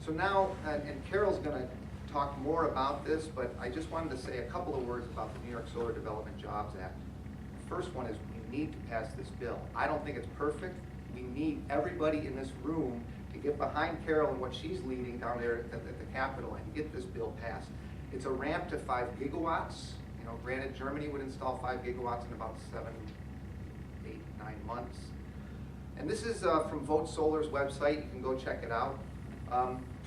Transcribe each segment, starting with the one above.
So now, and Carol's going to talk more about this, but I just wanted to say a couple of words about the New York Solar Development Jobs Act. The first one is we need to pass this bill. I don't think it's perfect. We need everybody in this room to get behind Carol and what she's leading down there at the Capitol and get this bill passed. It's a ramp to 5 gigawatts. You know, granted, Germany would install 5 gigawatts in about 7, 8, 9 months. And this is from Vote Solar's website. You can go check it out.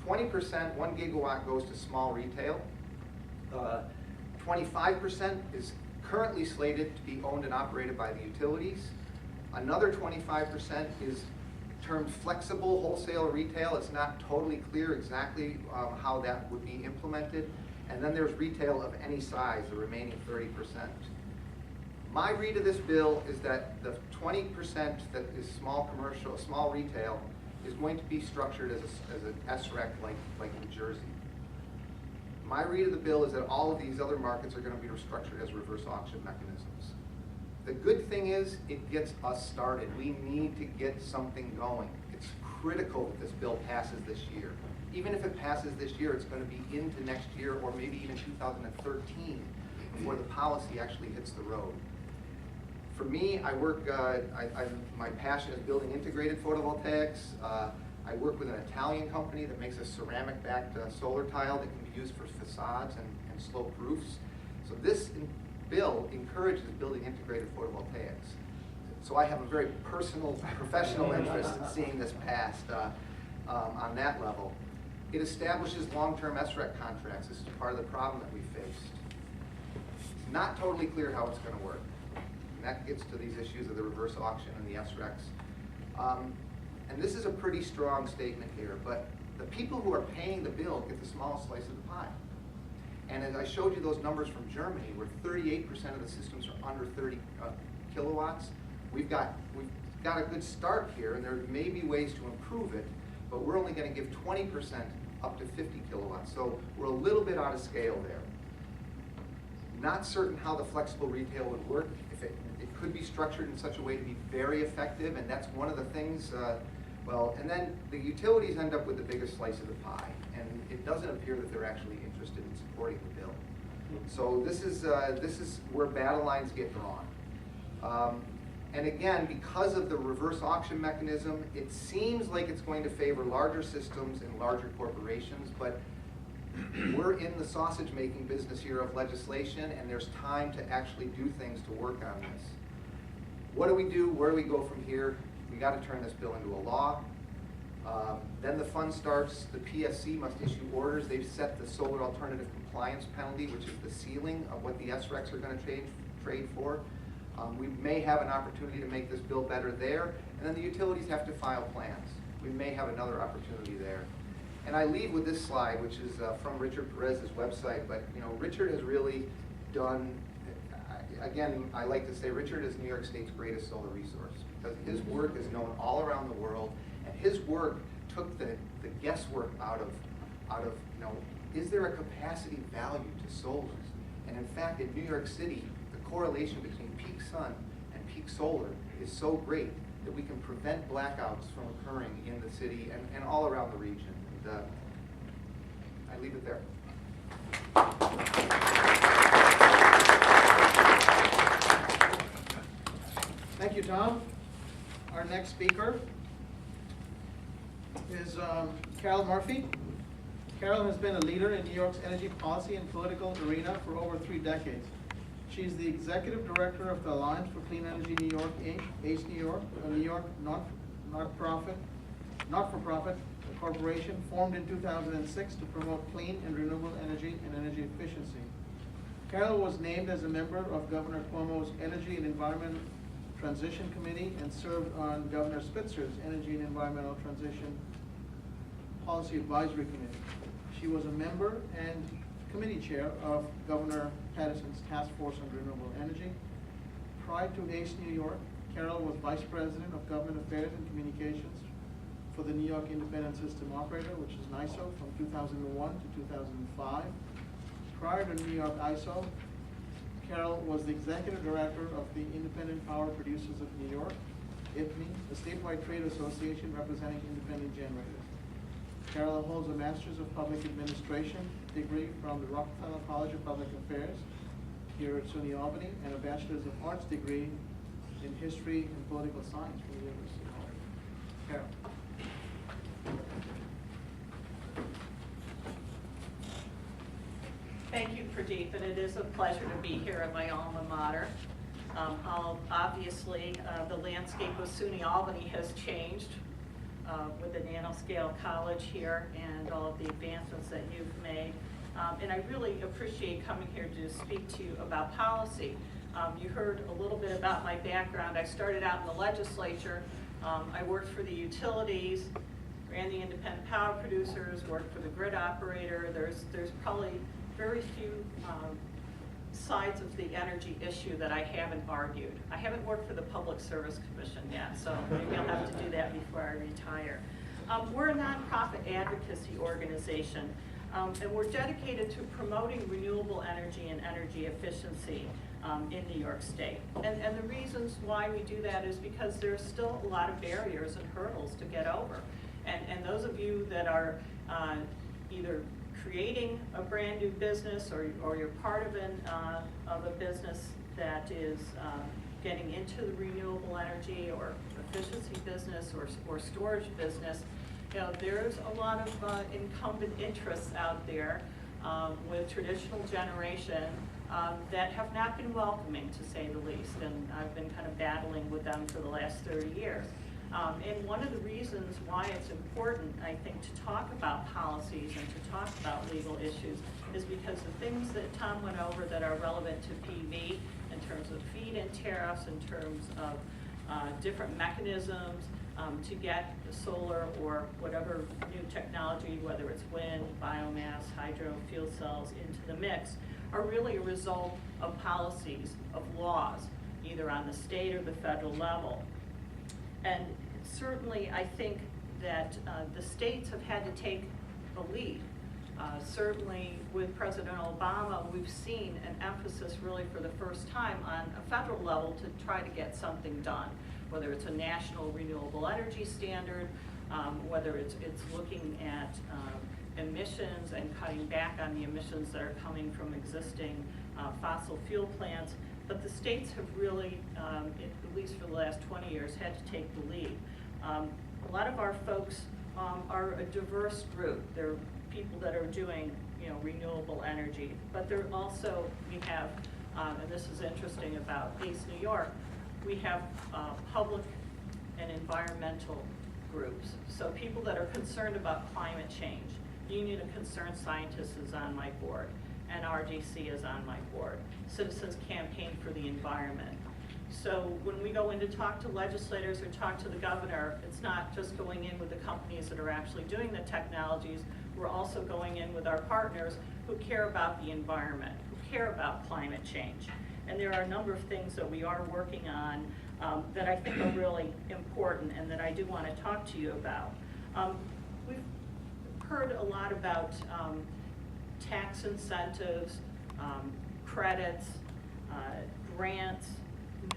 20%, 1 gigawatt goes to small retail. 25% is currently slated to be owned and operated by the utilities. Another 25% is termed flexible wholesale retail. It's not totally clear exactly how that would be implemented. And then there's retail of any size, the remaining 30%. My read of this bill is that the 20% that is small commercial, small retail, is going to be structured as an SREC like New Jersey. My read of the bill is that all of these other markets are going to be restructured as reverse auction mechanisms. The good thing is it gets us started. We need to get something going. It's critical that this bill passes this year. Even if it passes this year, it's going to be into next year or maybe even 2013 before the policy actually hits the road. For me, I work, my passion is building integrated photovoltaics. I work with an Italian company that makes a ceramic-backed solar tile that can be used for facades and sloped roofs. So this bill encourages building integrated photovoltaics. So I have a very personal, professional interest in seeing this passed on that level. It establishes long-term SREC contracts. This is part of the problem that we faced. It's not totally clear how it's going to work. And that gets to these issues of the reverse auction and the SRECs. And this is a pretty strong statement here, but the people who are paying the bill get the smallest slice of the pie. And as I showed you those numbers from Germany, where 38% of the systems are under 30 kilowatts, we've got a good start here, and there may be ways to improve it, but we're only going to give 20% up to 50 kilowatts. So we're a little bit out of scale there. Not certain how the flexible retail would work. If it could be structured in such a way to be very effective, and that's one of the things, and then the utilities end up with the biggest slice of the pie, and it doesn't appear that they're actually interested in supporting the bill. So this is where battle lines get drawn. And again, because of the reverse auction mechanism, it seems like it's going to favor larger systems and larger corporations, but we're in the sausage making business here of legislation, and there's time to actually do things to work on this. What do we do? Where do we go from here? We got to turn this bill into a law. Then the fun starts. The PSC must issue orders. They've set the solar alternative compliance penalty, which is the ceiling of what the SRECs are going to trade for. We may have an opportunity to make this bill better there, and then the utilities have to file plans. We may have another opportunity there. And I leave with this slide, which is from Richard Perez's website, but you know, Richard has really done, again, I like to say Richard is New York State's greatest solar resource, because his work is known all around the world, and his work took the guesswork out of, you know, is there a capacity value to solar? And in fact, in New York City, the correlation between peak sun and peak solar is so great that we can prevent blackouts from occurring in the city and all around the region. And, I leave it there. Thank you, Tom. Our next speaker is Carol Murphy. Carol has been a leader in New York's energy policy and political arena for over 3 decades. She is the executive director of the Alliance for Clean Energy New York, Inc., ACE New York, a New York not-for-profit corporation formed in 2006 to promote clean and renewable energy and energy efficiency. Carol was named as a member of Governor Cuomo's Energy and Environment Transition Committee and served on Governor Spitzer's Energy and Environmental Transition Policy Advisory Committee. She was a member and committee chair of Governor Patterson's Task Force on Renewable Energy. Prior to ACE New York, Carol was Vice President of Government Affairs and Communications for the New York Independent System Operator, which is NYSO, from 2001 to 2005. Prior to New York ISO, Carol was the executive director of the Independent Power Producers of New York, IPME, a statewide trade association representing independent generators. Carol holds a Master's of Public Administration degree from the Rockefeller College of Public Affairs here at SUNY Albany, and a Bachelor's of Arts degree in History and Political Science from the University of Albany. Carol. Thank you, Pradeep, and it is a pleasure to be here at my alma mater. Obviously, the landscape of SUNY Albany has changed with the nanoscale college here and all of the advancements that you've made. And I really appreciate coming here to speak to you about policy. You heard a little bit about my background. I started out in the legislature. I worked for the utilities, ran the independent power producers, worked for the grid operator. There's probably very few sides of the energy issue that I haven't argued. I haven't worked for the Public Service Commission yet, so maybe I'll have to do that before I retire. We're a nonprofit advocacy organization, and we're dedicated to promoting renewable energy and energy efficiency in New York State. And the reasons why we do that is because there's still a lot of barriers and hurdles to get over. And those of you that are either creating a brand new business or you're part of a business that is getting into the renewable energy or efficiency business or storage business, you know, there's a lot of incumbent interests out there with traditional generation that have not been welcoming, to say the least, and I've been kind of battling with them for the last 30 years. And one of the reasons why it's important, I think, to talk about policies and to talk about legal issues is because the things that Tom went over that are relevant to PV in terms of feed-in tariffs, in terms of different mechanisms to get the solar or whatever new technology, whether it's wind, biomass, hydro, fuel cells, into the mix, are really a result of policies, of laws, either on the state or the federal level. And certainly, I think that the states have had to take the lead. Certainly, with President Obama, we've seen an emphasis really for the first time on a federal level to try to get something done, whether it's a national renewable energy standard, whether it's looking at emissions and cutting back on the emissions that are coming from existing fossil fuel plants. But the states have really, at least for the last 20 years, had to take the lead. A lot of our folks are a diverse group. They're people that are doing, you know, renewable energy, but they're also, we have, and this is interesting about East New York, we have public and environmental groups. So people that are concerned about climate change. Union of Concerned Scientists is on my board. NRDC is on my board. Citizens Campaign for the Environment. So when we go in to talk to legislators or talk to the governor, it's not just going in with the companies that are actually doing the technologies. We're also going in with our partners who care about the environment, who care about climate change. And there are a number of things that we are working on that I think are really important and that I do want to talk to you about. We've heard a lot about tax incentives, credits, grants,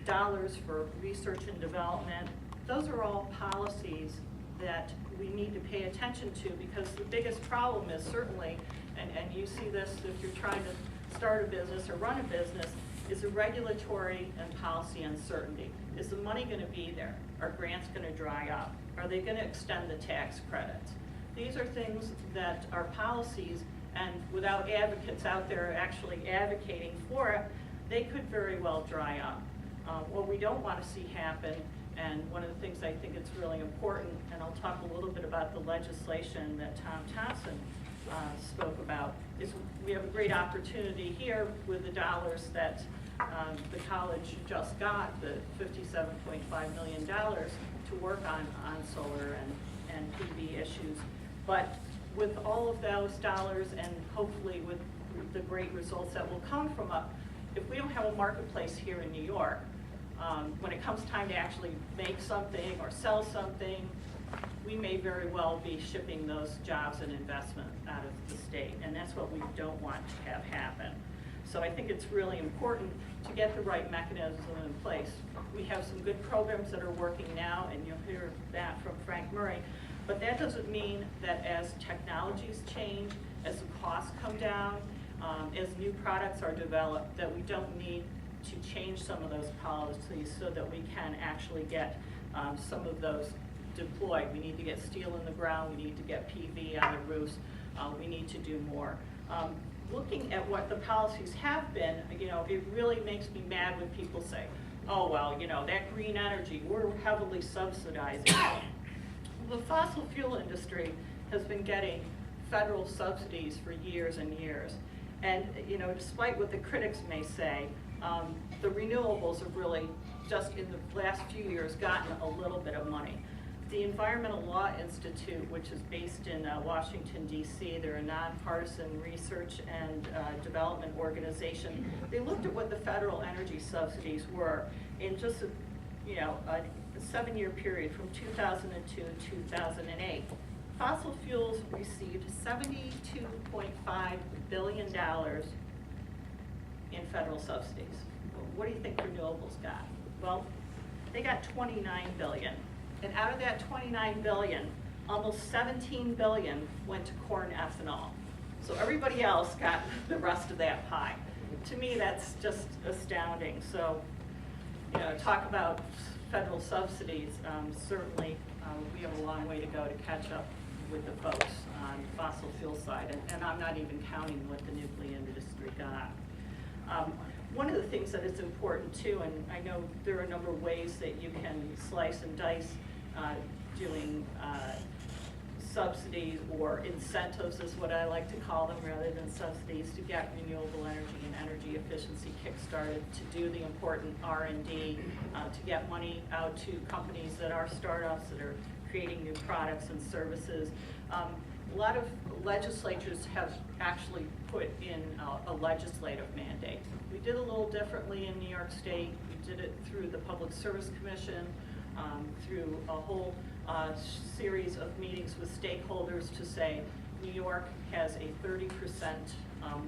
dollars for research and development. Those are all policies that we need to pay attention to, because the biggest problem is certainly, and you see this if you're trying to start a business or run a business, is a regulatory and policy uncertainty. Is the money going to be there? Are grants going to dry up? Are they going to extend the tax credits? These are things that are policies, and without advocates out there actually advocating for it, they could very well dry up. What we don't want to see happen, and one of the things I think it's really important, and I'll talk a little bit about the legislation that Tom Thompson spoke about, is we have a great opportunity here with the dollars that the college just got, the $57.5 million, to work on solar and PV issues. But with all of those dollars, and hopefully with the great results that will come from it, if we don't have a marketplace here in New York, when it comes time to actually make something or sell something, we may very well be shipping those jobs and investment out of the state, and that's what we don't want to have happen. So I think it's really important to get the right mechanism in place. We have some good programs that are working now, and you'll hear that from Frank Murray. But that doesn't mean that as technologies change, as the costs come down, as new products are developed, that we don't need to change some of those policies so that we can actually get some of those deployed. We need to get steel in the ground, we need to get PV on the roofs, we need to do more. Looking at what the policies have been, it really makes me mad when people say, oh, well, that green energy, we're heavily subsidizing it. The fossil fuel industry has been getting federal subsidies for years and years. And, despite what the critics may say, the renewables have really, just in the last few years, gotten a little bit of money. The Environmental Law Institute, which is based in Washington, D.C., they're a nonpartisan research and development organization. They looked at what the federal energy subsidies were in just a 7-year period from 2002 to 2008. Fossil fuels received $72.5 billion in federal subsidies. What do you think renewables got? Well, they got $29 billion. And out of that $29 billion, almost $17 billion went to corn ethanol. So everybody else got the rest of that pie. To me, that's just astounding. So, talk about federal subsidies. Certainly, we have a long way to go to catch up with the folks on the fossil fuel side, and I'm not even counting what the nuclear industry got. One of the things that is important too, and I know there are a number of ways that you can slice and dice doing subsidies or incentives is what I like to call them rather than subsidies to get renewable energy and energy efficiency kick-started, to do the important R&D, to get money out to companies that are startups that are creating new products and services. A lot of legislatures have actually put in a legislative mandate. We did a little differently in New York State. We did it through the Public Service Commission, through a whole series of meetings with stakeholders to say New York has a 30%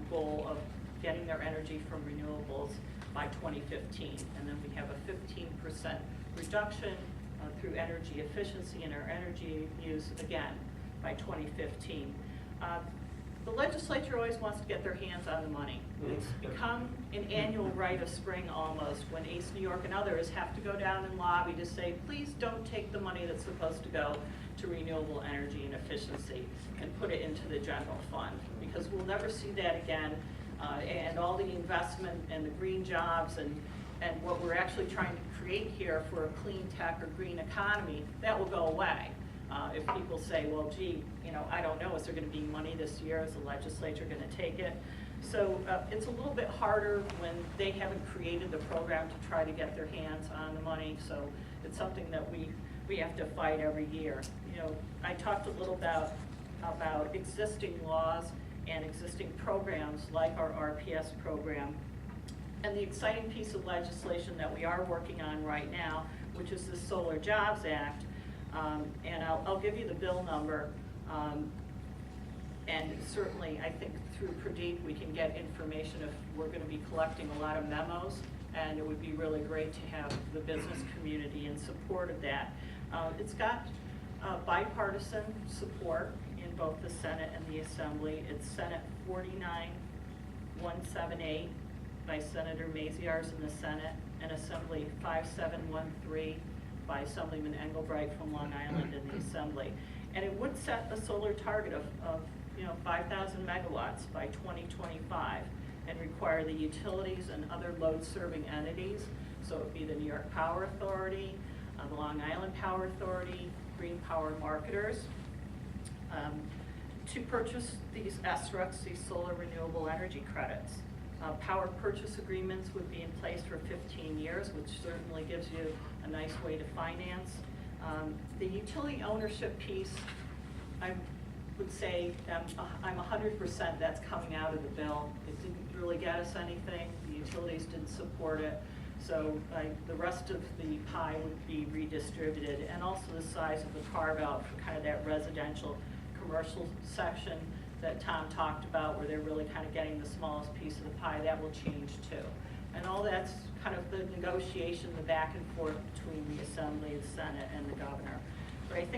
goal of getting their energy from renewables by 2015. And then we have a 15% reduction through energy efficiency in our energy use, again, by 2015. The legislature always wants to get their hands on the money. It's become an annual rite of spring almost when ACE New York and others have to go down and lobby to say, please don't take the money that's supposed to go to renewable energy and efficiency and put it into the general fund, because we'll never see that again. And all the investment and the green jobs and what we're actually trying to create here for a clean tech or green economy, that will go away. If people say, well, gee, I don't know, is there going to be money this year? Is the legislature going to take it? So it's a little bit harder when they haven't created the program to try to get their hands on the money. So it's something that we have to fight every year. I talked a little about existing laws and existing programs like our RPS program. And the exciting piece of legislation that we are working on right now, which is the Solar Jobs Act, and I'll give you the bill number, and certainly I think through Pradeep we can get information if we're going to be collecting a lot of memos, and it would be really great to have the business community in support of that. It's got bipartisan support in both the Senate and the Assembly. It's Senate 49178 by Senator Maziarz in the Senate, and Assembly 5713 by Assemblyman Engelbright from Long Island in the Assembly. And it would set a solar target of 5,000 megawatts by 2025 and require the utilities and other load-serving entities, so it would be the New York Power Authority, the Long Island Power Authority, Green Power Marketers, to purchase these SRECs, these solar renewable energy credits. Power purchase agreements would be in place for 15 years, which certainly gives you a nice way to finance. The utility ownership piece, I would say I'm 100% that's coming out of the bill. It didn't really get us anything. The utilities didn't support it. So the rest of the pie would be redistributed, and also the size of the carve out for kind of that residential commercial section that Tom talked about, where they're really kind of getting the smallest piece of the pie. That will change too. And all that's kind of the negotiation, the back and forth between the Assembly, the Senate, and the governor. But I think